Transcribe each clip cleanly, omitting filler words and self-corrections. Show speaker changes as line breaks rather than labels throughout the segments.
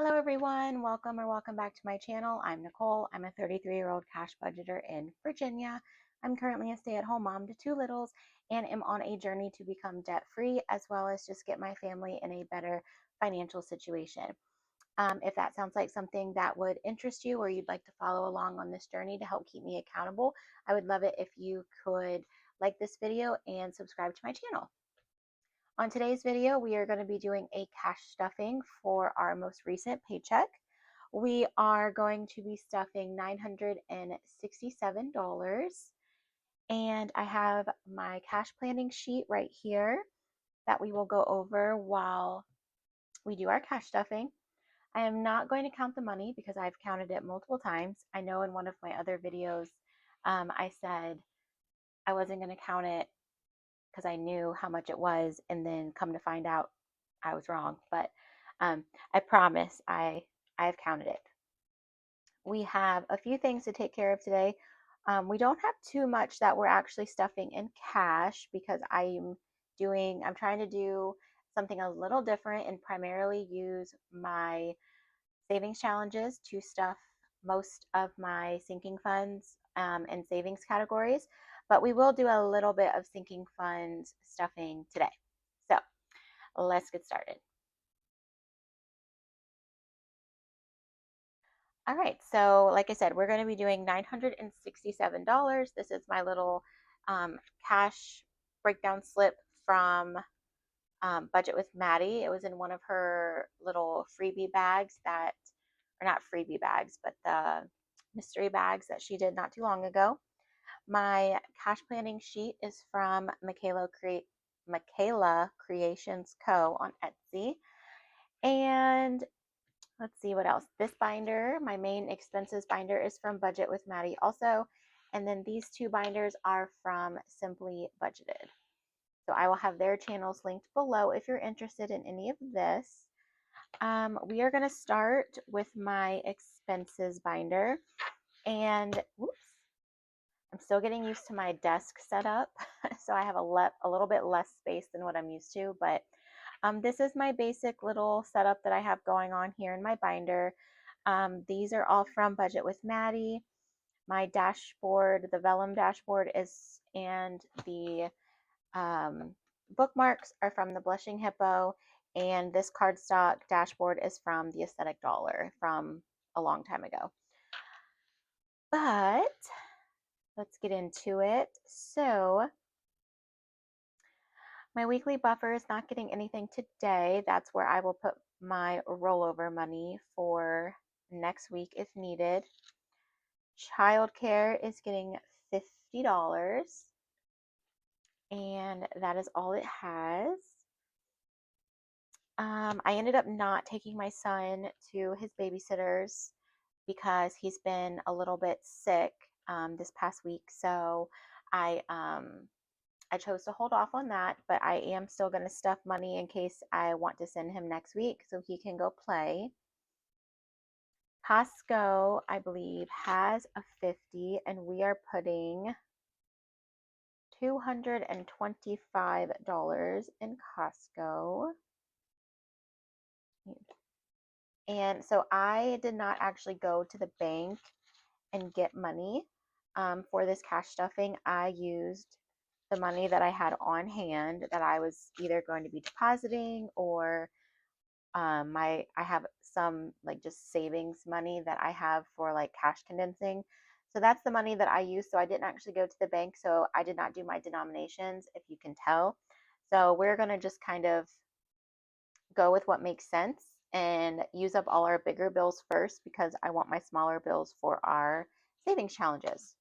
Hello everyone, welcome back to my channel. I'm Nicole. I'm a 33-year-old cash budgeter in Virginia. I'm currently a stay-at-home mom to two littles and am on a journey to become debt-free as well as just get my family in a better financial situation. If that sounds like something that would interest you or you'd like to follow along on this journey to help keep me accountable, I would love it if you could like this video and subscribe to my channel. On today's video, we are going to be doing a cash stuffing for our most recent paycheck. We are going to be stuffing $967, and I have my cash planning sheet right here that we will go over while we do our cash stuffing. I am not going to count the money because I've counted it multiple times. I know in one of my other videos, I said I wasn't going to count it because I knew how much it was, and then come to find out I was wrong. But I promise I've counted it. We have a few things to take care of today. We don't have too much that we're actually stuffing in cash because I'm trying to do something a little different and primarily use my savings challenges to stuff most of my sinking funds and savings categories, but we will do a little bit of sinking funds stuffing today. So let's get started. All right, so like I said, we're going to be doing $967. This is my little cash breakdown slip from Budget with Maddie. It was in one of her little freebie bags or not freebie bags, but the mystery bags that she did not too long ago. My cash planning sheet is from Mikayla Creations Co. on Etsy. And let's see what else. This binder, my main expenses binder, is from Budget with Maddie also. And then these two binders are from Simply Budgeted. So I will have their channels linked below if you're interested in any of this. We are going to start with my expenses binder. And whoops, I'm still getting used to my desk setup. So I have a little bit less space than what I'm used to. But this is my basic little setup that I have going on here in my binder. These are all from Budget with Maddie. My dashboard, the vellum dashboard and the bookmarks are from the Blushing Hippo, and this cardstock dashboard is from the Aesthetic Dollar from a long time ago. But let's get into it. So my weekly buffer is not getting anything today. That's where I will put my rollover money for next week if needed. Childcare is getting $50, and that is all it has. I ended up not taking my son to his babysitters because he's been a little bit sick this past week. So I chose to hold off on that, but I am still going to stuff money in case I want to send him next week so he can go play. Costco, I believe, has a 50, and we are putting $225 in Costco. And so I did not actually go to the bank and get money for this cash stuffing. I used the money that I had on hand that I was either going to be depositing or I have some like just savings money that I have for like cash condensing. So that's the money that I use. So I didn't actually go to the bank. So I did not do my denominations, if you can tell. So we're going to just kind of go with what makes sense and use up all our bigger bills first because I want my smaller bills for our savings challenges.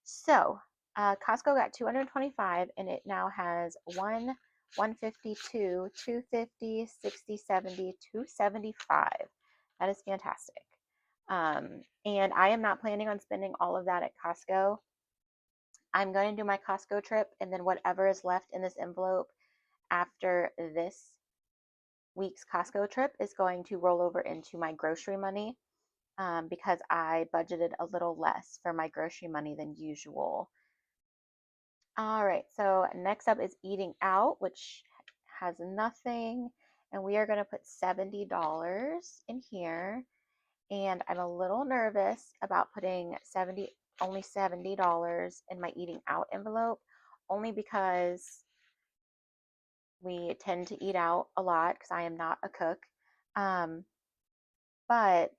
So Costco got 225, and it now has 152, 250, 60, 70, 275. That is fantastic. And I am not planning on spending all of that at Costco. I'm going to do my Costco trip, and then whatever is left in this envelope after this week's Costco trip is going to roll over into my grocery money because I budgeted a little less for my grocery money than usual. All right, so next up is eating out, which has nothing. and we are going to put $70 in here. And I'm a little nervous about putting only $70 in my eating out envelope, only because we tend to eat out a lot because I am not a cook. Um, but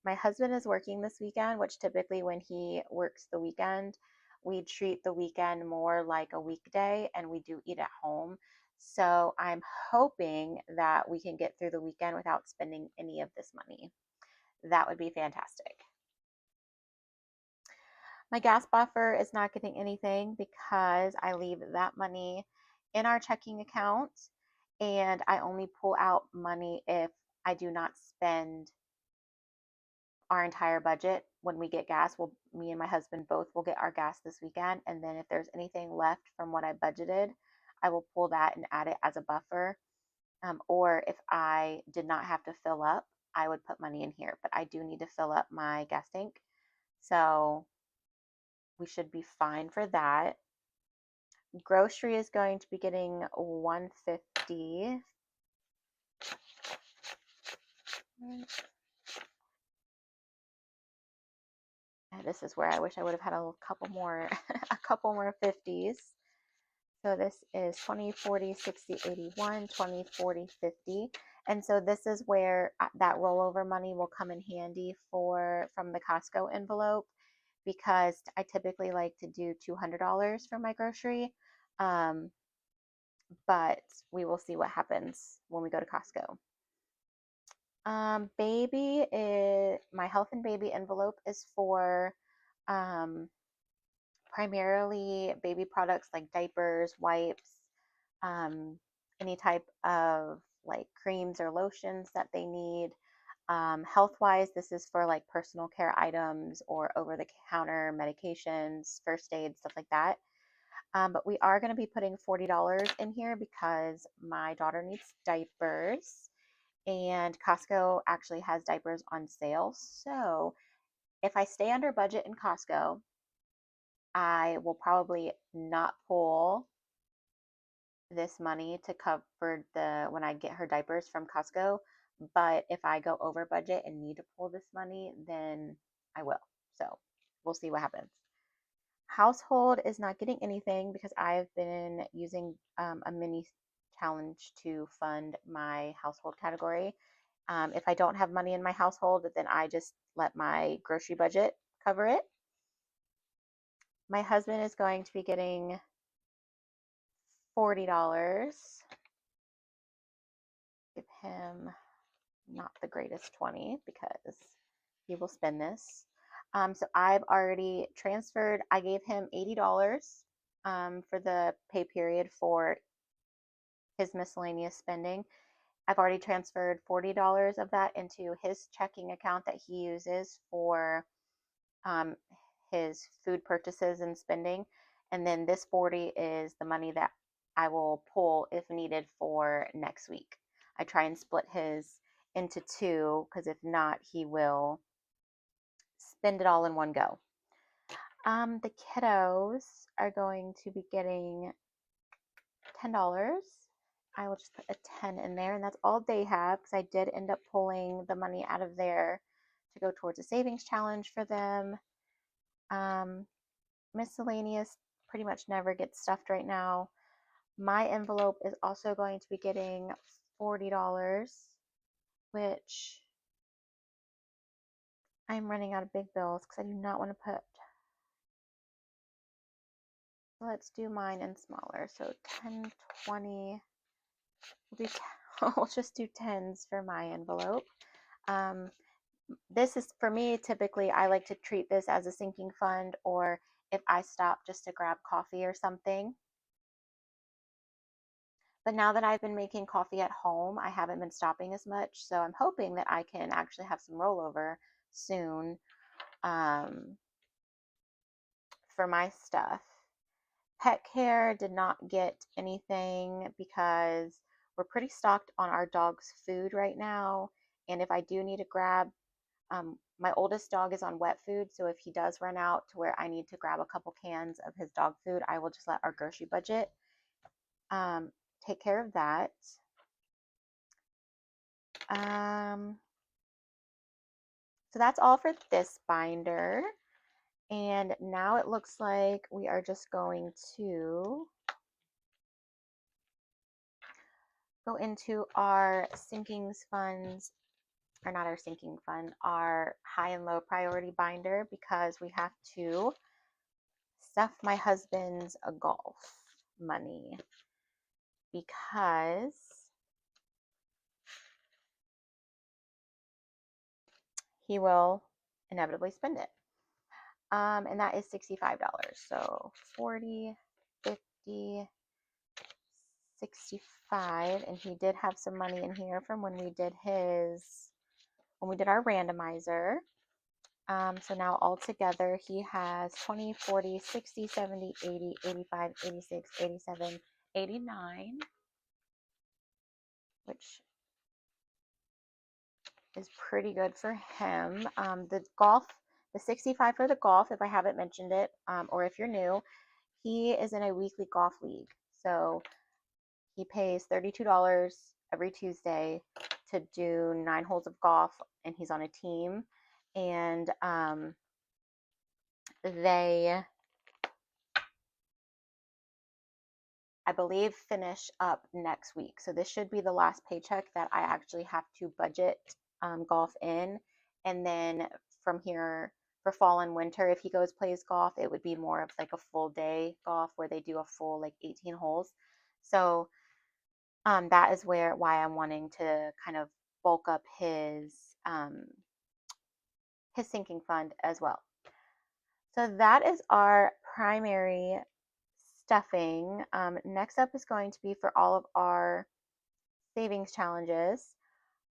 my husband is working this weekend, which typically when he works the weekend, we treat the weekend more like a weekday and we do eat at home. So I'm hoping that we can get through the weekend without spending any of this money. That would be fantastic. My gas buffer is not getting anything because I leave that money in our checking account and I only pull out money if I do not spend our entire budget when we get gas. Me and my husband both will get our gas this weekend. And then if there's anything left from what I budgeted, I will pull that and add it as a buffer. Or if I did not have to fill up, I would put money in here. But I do need to fill up my gas tank. So we should be fine for that. Grocery is going to be getting $150. And this is where I wish I would have had a couple more a couple more 50s. So this is 20, 40, 60, 81, 20, 40, 50. And so this is where that rollover money will come in handy from the Costco envelope, because I typically like to do $200 for my grocery. But we will see what happens when we go to Costco. My health and baby envelope is for primarily baby products like diapers, wipes, any type of like creams or lotions that they need. Health-wise, this is for like personal care items or over-the-counter medications, first aid, stuff like that. But we are going to be putting $40 in here because my daughter needs diapers, and Costco actually has diapers on sale. So if I stay under budget in Costco, I will probably not pull this money to cover when I get her diapers from Costco. But if I go over budget and need to pull this money, then I will. So we'll see what happens. Household is not getting anything because I've been using a mini challenge to fund my household category. If I don't have money in my household, then I just let my grocery budget cover it. My husband is going to be getting $40. Give him not the greatest 20 because he will spend this. So I've already transferred. I gave him $80 for the pay period for his miscellaneous spending. I've already transferred $40 of that into his checking account that he uses for um, his food purchases and spending. And then this 40 is the money that I will pull if needed for next week. I try and split his into two because if not, he will spend it all in one go. The kiddos are going to be getting $10. I will just put a 10 in there, and that's all they have because I did end up pulling the money out of there to go towards a savings challenge for them. Miscellaneous pretty much never gets stuffed right now. My envelope is also going to be getting $40, which I'm running out of big bills because I do not want to put. Let's do mine in smaller. So 10, 20. We'll just do 10s for my envelope. This is, for me, typically I like to treat this as a sinking fund, or if I stop just to grab coffee or something. But now that I've been making coffee at home, I haven't been stopping as much. So I'm hoping that I can actually have some rollover soon for my stuff. Pet care did not get anything because we're pretty stocked on our dog's food right now. And if I do need to grab, my oldest dog is on wet food. So if he does run out to where I need to grab a couple cans of his dog food, I will just let our grocery budget take care of that. So that's all for this binder. And now it looks like we are just going to go into our sinking funds, or not our sinking fund, our high and low priority binder, because we have to stuff my husband's golf money because he will inevitably spend it. And that is $65. So 40, 50, 65, and he did have some money in here from when we did our randomizer. So now altogether he has 20, 40, 60, 70, 80, 85, 86, 87, 89, which is pretty good for him. The 65 for the golf, if I haven't mentioned it, or if you're new, he is in a weekly golf league. So he pays $32 every Tuesday to do 9 holes of golf, and he's on a team. And they, I believe, finish up next week. So this should be the last paycheck that I actually have to budget golf in. And then from here, for fall and winter, if he plays golf, it would be more of like a full day golf where they do a full like 18 holes. So that is why I'm wanting to kind of bulk up his sinking fund as well. So that is our primary stuffing. Next up is going to be for all of our savings challenges,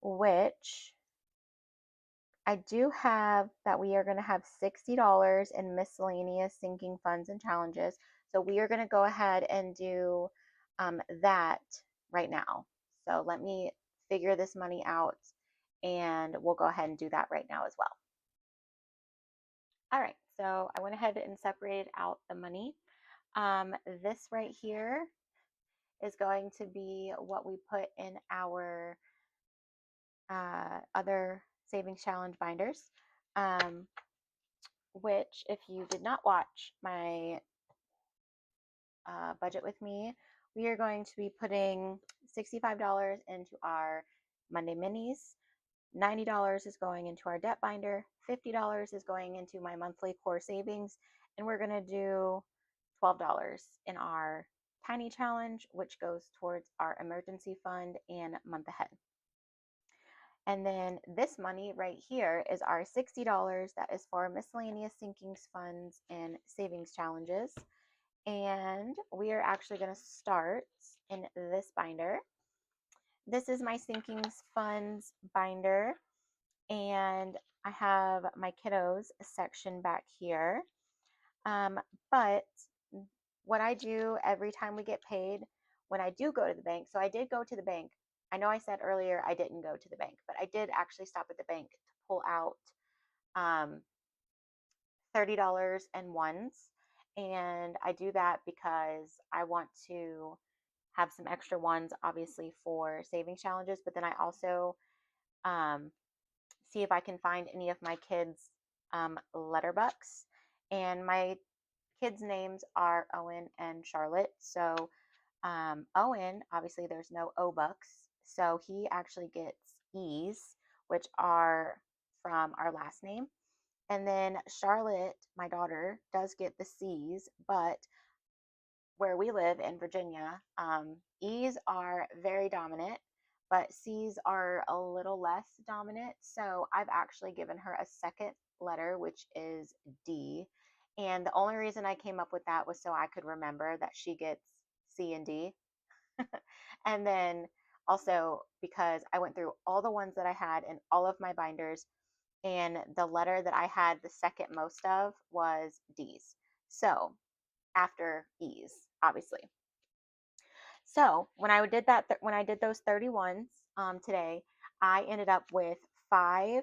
which I do have that we are going to have $60 in miscellaneous sinking funds and challenges. So we are going to go ahead and do that right now. So let me figure this money out, and we'll go ahead and do that right now as well. All right, so I went ahead and separated out the money. This right here is going to be what we put in our other savings challenge binders, which if you did not watch my budget with me, we are going to be putting $65 into our Monday minis. $90 is going into our debt binder, $50 is going into my monthly core savings, and we're going to do $12 in our tiny challenge, which goes towards our emergency fund and month ahead. And then this money right here is our $60 that is for miscellaneous sinkings funds and savings challenges. And we are actually going to start in this binder. This is my sinkings funds binder, and I have my kiddos section back here. But what I do every time we get paid, when I do go to the bank, so I did go to the bank. I know I said earlier I didn't go to the bank, but I did actually stop at the bank to pull out $30 in ones. And I do that because I want to have some extra ones, obviously, for savings challenges, but then I also see if I can find any of my kids' letter bucks. And my kids' names are Owen and Charlotte. So Owen, obviously, there's no O bucks. So he actually gets E's, which are from our last name. And then Charlotte, my daughter, does get the C's, but where we live in Virginia, E's are very dominant, but C's are a little less dominant. So I've actually given her a second letter, which is D. And the only reason I came up with that was so I could remember that she gets C and D. And then also because I went through all the ones that I had in all of my binders, and the letter that I had the second most of was D's. So after E's, obviously. So when I did that, when I did those 31s today, I ended up with 5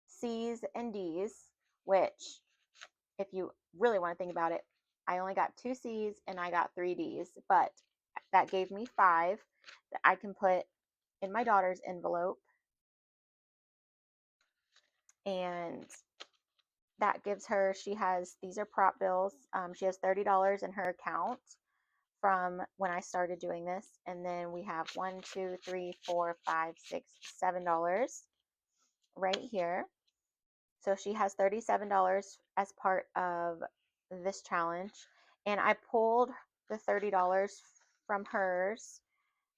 C's and D's, which, if you really want to think about it, I only got 2 C's and I got 3 D's, but that gave me 5 that I can put in my daughter's envelope, and that gives her, these are prop bills. She has $30 in her account from when I started doing this. And then we have $1, $2, $3, $4, $5, $6, $7 right here. So she has $37 as part of this challenge. And I pulled the $30 from hers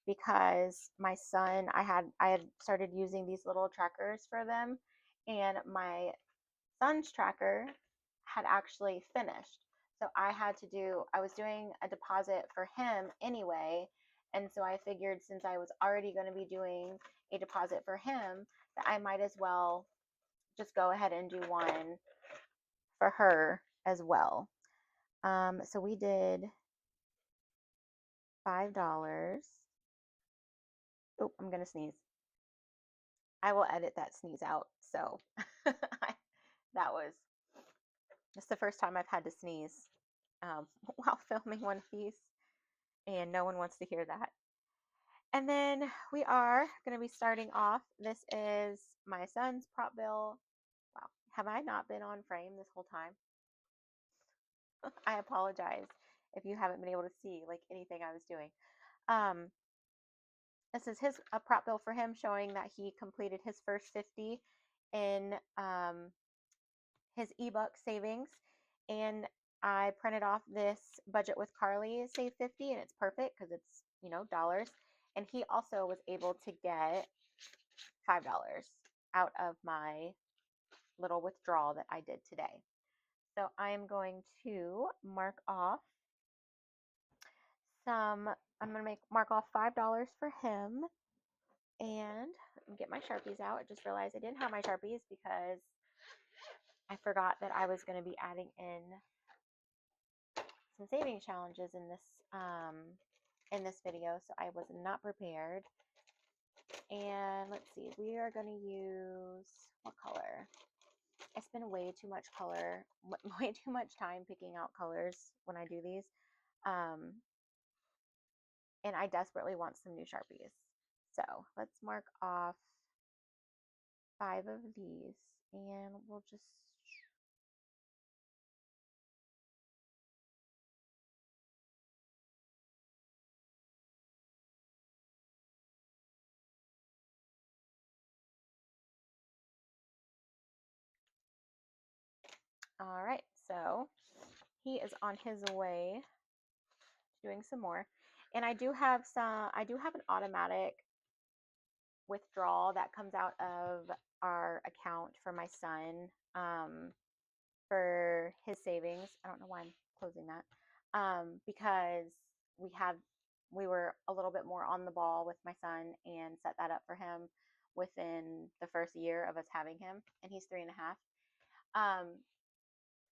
because my son, I had started using these little trackers for them, and my son's tracker had actually finished. So I was doing a deposit for him anyway. And so I figured, since I was already going to be doing a deposit for him, that I might as well just go ahead and do one for her as well. So we did $5. Oh, I'm going to sneeze. I will edit that sneeze out. So that's the first time I've had to sneeze while filming one piece, and no one wants to hear that. And then we are going to be starting off. This is my son's prop bill. Wow, have I not been on frame this whole time? I apologize if you haven't been able to see like anything I was doing. This is a prop bill for him, showing that he completed his first 50 in his ebook savings. And I printed off this Budget with Carly Save 50, and it's perfect because it's, dollars. And he also was able to get $5 out of my little withdrawal that I did today. So I am going to mark off I'm going to mark off $5 for him, and get my Sharpies out. I just realized I didn't have my Sharpies because I forgot that I was going to be adding in some saving challenges in this video, so I was not prepared. And let's see, we are going to use, what color? I spend way too much way too much time picking out colors when I do these. And I desperately want some new Sharpies. So let's mark off 5 of these, and we'll just all right, so he is on his way to doing some more. And I do have an automatic withdrawal that comes out of our account for my son, for his savings. I don't know why I'm closing that, because we were a little bit more on the ball with my son and set that up for him within the first year of us having him, and he's 3.5.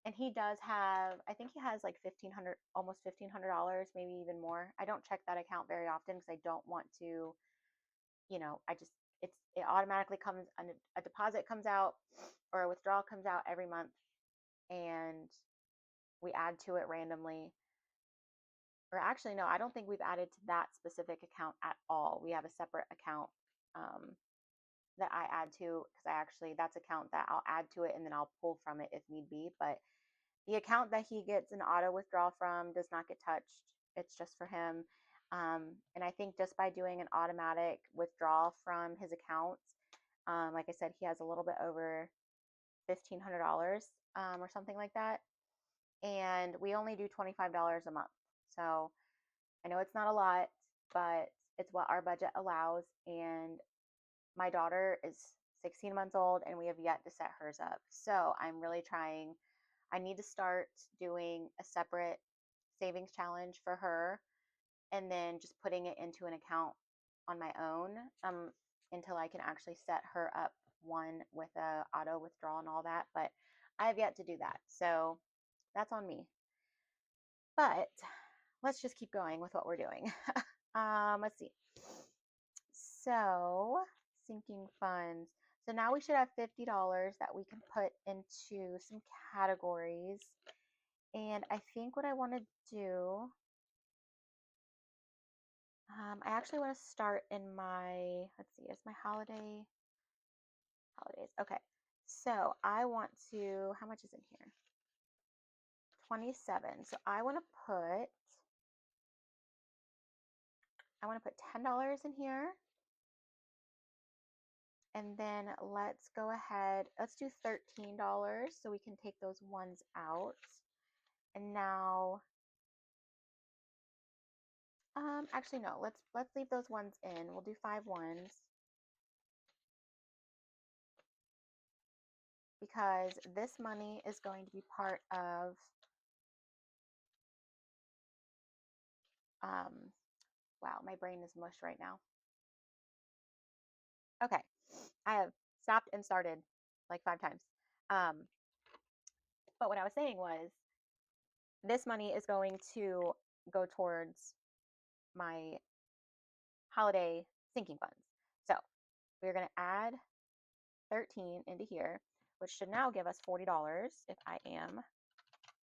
And he does have, I think he has like almost $1,500, maybe even more. I don't check that account very often because I don't want to, it automatically comes, a deposit comes out or a withdrawal comes out every month, and we add to it randomly. Or actually, no, I don't think we've added to that specific account at all. We have a separate account that I add to, because that's account that I'll add to it and then I'll pull from it if need be. But the account that he gets an auto withdrawal from does not get touched. It's just for him. And I think just by doing an automatic withdrawal from his account, like I said, he has a little bit over $1,500, or something like that. And we only do $25 a month. So I know it's not a lot, but it's what our budget allows. And my daughter is 16 months old, and we have yet to set hers up. So I'm really trying. I need to start doing a separate savings challenge for her, and then just putting it into an account on my own, until I can actually set her up one with a auto withdrawal and all that. But I have yet to do that. So that's on me. But let's just keep going with what we're doing. Let's see. So sinking funds. So now we should have $50 that we can put into some categories. And I think what I want to do, I actually want to start in my, let's see, is my holidays. Okay. So I want to, how much is in here? 27. So I want to put $10 in here. And then let's go ahead, let's do $13 so we can take those ones out. And now, actually no, let's leave those ones in. We'll do 5 ones because this money is going to be part of, wow, my brain is mush right now. Okay, I have stopped and started like 5 times. But what I was saying was this money is going to go towards my holiday sinking funds. So we're going to add 13 into here, which should now give us $40 if I am,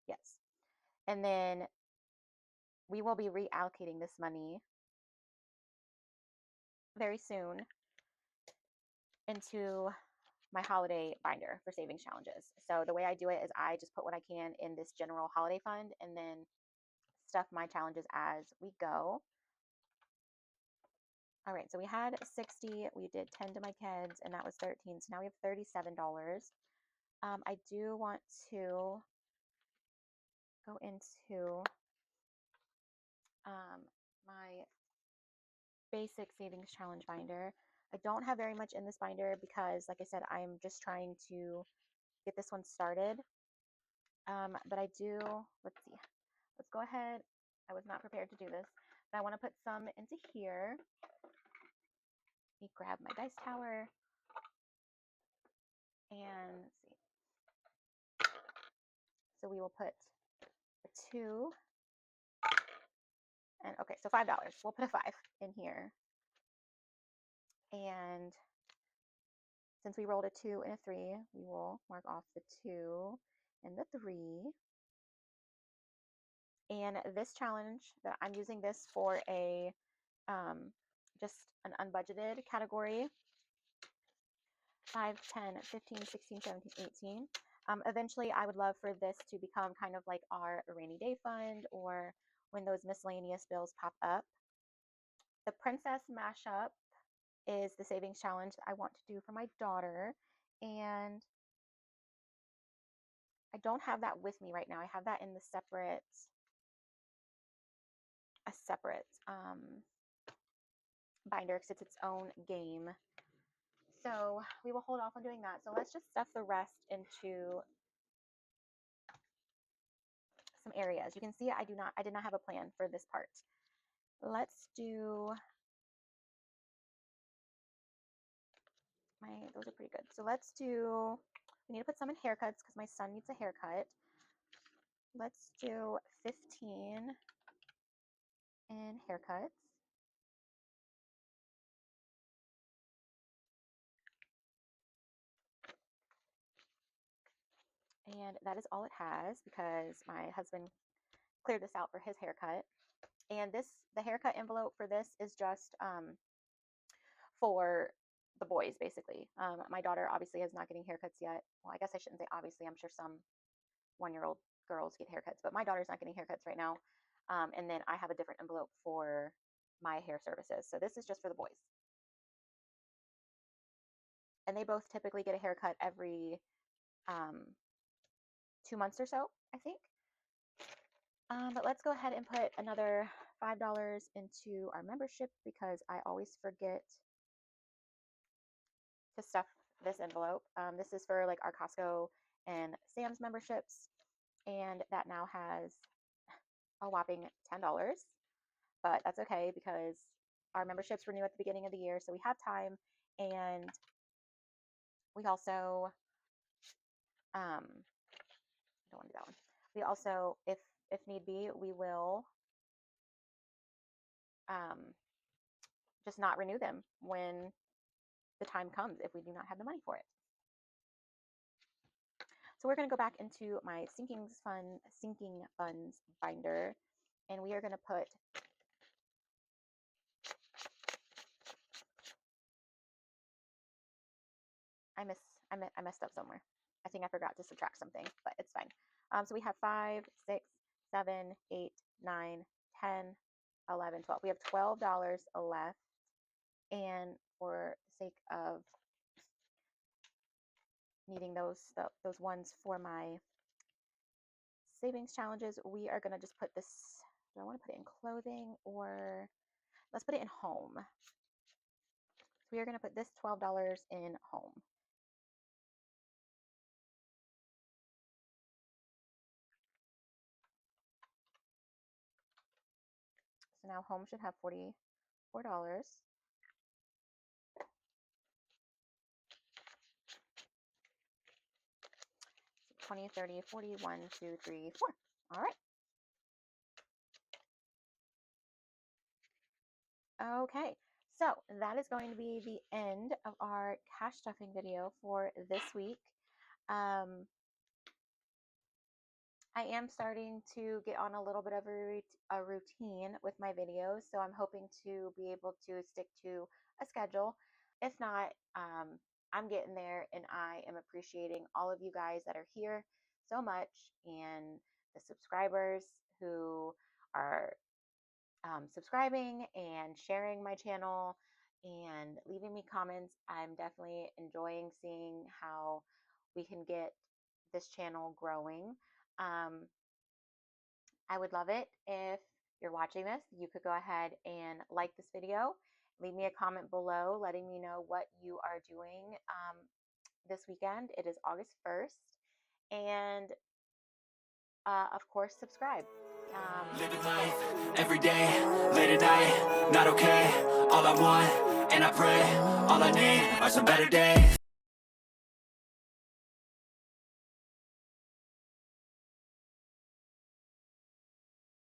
yes. And then we will be reallocating this money very soon into my holiday binder for savings challenges. So the way I do it is I just put what I can in this general holiday fund and then stuff my challenges as we go. All right, so we had 60, we did 10 to my kids, and that was 13. So now we have $37. I do want to go into my basic savings challenge binder. I don't have very much in this binder because, like I said, I'm just trying to get this one started. But I do, let's see, let's go ahead. I was not prepared to do this, but I want to put some into here. Let me grab my dice tower and let's see. So we will put a 2 and okay, so $5. We'll put a 5 in here. And since we rolled a 2 and a 3, we will mark off the 2 and the 3. And this challenge, that I'm using this for a just an unbudgeted category, 5, 10, 15, 16, 17, 18. Eventually, I would love for this to become kind of like our rainy day fund or when those miscellaneous bills pop up. The princess mashup is the savings challenge that I want to do for my daughter. And I don't have that with me right now. I have that in the separate, a separate binder because it's its own game. So we will hold off on doing that. So let's just stuff the rest into some areas. You can see I did not have a plan for this part. Let's do those are pretty good. So let's do, we need to put some in haircuts because my son needs a haircut. Let's do 15 in haircuts. And that is all it has because my husband cleared this out for his haircut. And the haircut envelope for this is just for the boys, basically. My daughter obviously is not getting haircuts yet. Well, I guess I shouldn't say obviously. I'm sure some 1-year-old girls get haircuts, but my daughter's not getting haircuts right now. And then I have a different envelope for my hair services. So this is just for the boys. And they both typically get a haircut every 2 months or so, I think. But let's go ahead and put another $5 into our membership because I always forget to stuff this envelope. This is for like our Costco and Sam's memberships, and that now has a whopping $10. But that's okay because our memberships renew at the beginning of the year, so we have time, and we also I don't want to do that one. We also, if need be, we will just not renew them when the time comes if we do not have the money for it. So we're going to go back into my sinking funds binder, and we are going to put I messed up somewhere. I think I forgot to subtract something, but it's fine. So we have 5, 6, 7, 8, 9, 10, 11, 12. We have $12 left. And for the sake of needing those ones for my savings challenges, we are going to just put this. Do I want to put it in clothing, or let's put it in home? So we are going to put this $12 in home. So now home should have $44. 20, 30, 40, 1, 2, 3, 4. All right. Okay, so that is going to be the end of our cash stuffing video for this week. I am starting to get on a little bit of a routine with my videos, so I'm hoping to be able to stick to a schedule. If not, I'm getting there, and I am appreciating all of you guys that are here so much, and the subscribers who are subscribing and sharing my channel and leaving me comments. I'm definitely enjoying seeing how we can get this channel growing. I would love it if you're watching this, you could go ahead and like this video. Leave me a comment below letting me know what you are doing this weekend. It is August 1st. And of course, subscribe.
Living life, every day, late at night, not okay. All I want, and I pray, all I need are some better days.